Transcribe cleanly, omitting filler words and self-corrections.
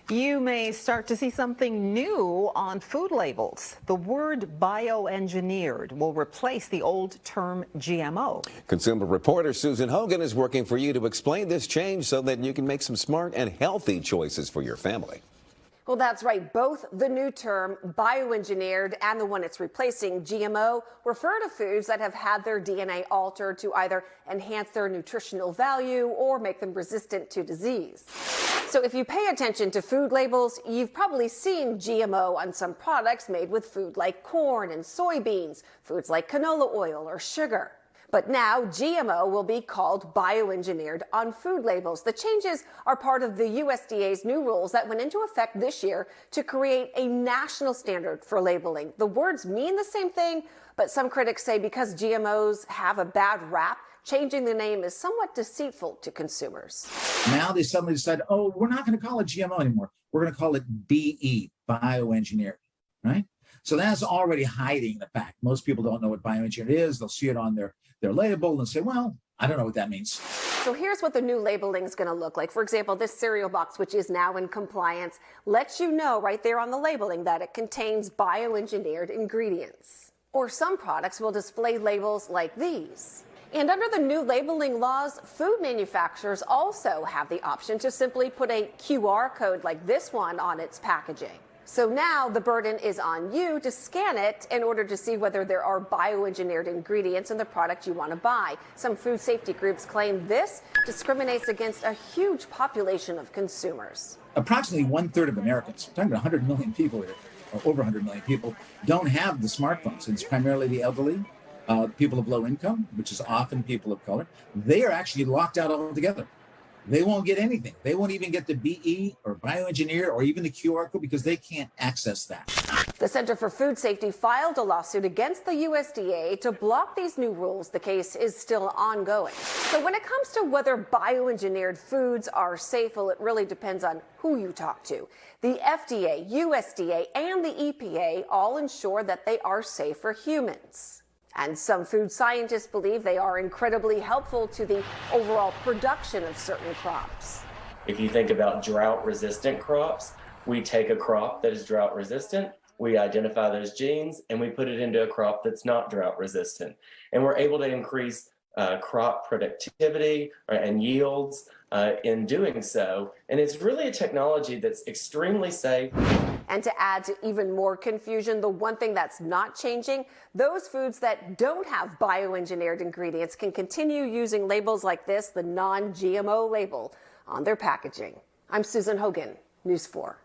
You may start to see something new on food labels. The word bioengineered will replace the old term GMO. Consumer reporter Susan Hogan is working for you to explain this change so that you can make some smart and healthy choices for your family. Well, that's right. Both the new term bioengineered and the one it's replacing, GMO, refer to foods that have had their DNA altered to either enhance their nutritional value or make them resistant to disease. So if you pay attention to food labels, you've probably seen GMO on some products made with food like corn and soybeans, foods like canola oil or sugar. But now GMO will be called bioengineered on food labels. The changes are part of the USDA's new rules that went into effect this year to create a national standard for labeling. The words mean the same thing, but some critics say because GMOs have a bad rap, changing the name is somewhat deceitful to consumers. Now they suddenly decide, oh, we're not going to call it GMO anymore. We're going to call it BE, bioengineered, right? So that's already hiding the fact. Most people don't know what bioengineered is. They'll see it on their label and say, well, I don't know what that means. So here's what the new labeling is going to look like. For example, this cereal box, which is now in compliance, lets you know right there on the labeling that it contains bioengineered ingredients. Or some products will display labels like these. And under the new labeling laws, food manufacturers also have the option to simply put a QR code like this one on its packaging. So now the burden is on you to scan it in order to see whether there are bioengineered ingredients in the product you want to buy. Some food safety groups claim this discriminates against a huge population of consumers. Approximately 1/3 of Americans, we're talking about 100 million people here, or over 100 million people, don't have the smartphones. It's primarily the elderly, people of low income, which is often people of color. They are actually locked out altogether. They won't get anything. They won't even get the BE or bioengineer or even the QR code because they can't access that. The Center for Food Safety filed a lawsuit against the USDA to block these new rules. The case is still ongoing. So when it comes to whether bioengineered foods are safe, well, it really depends on who you talk to. The FDA, USDA, and the EPA all ensure that they are safe for humans. And some food scientists believe they are incredibly helpful to the overall production of certain crops. If you think about drought-resistant crops, we take a crop that is drought-resistant, we identify those genes, and we put it into a crop that's not drought-resistant. And we're able to increase crop productivity and yields in doing so. And it's really a technology that's extremely safe. And to add to even more confusion, the one thing that's not changing, those foods that don't have bioengineered ingredients can continue using labels like this, the non-GMO label, on their packaging. I'm Susan Hogan, News 4.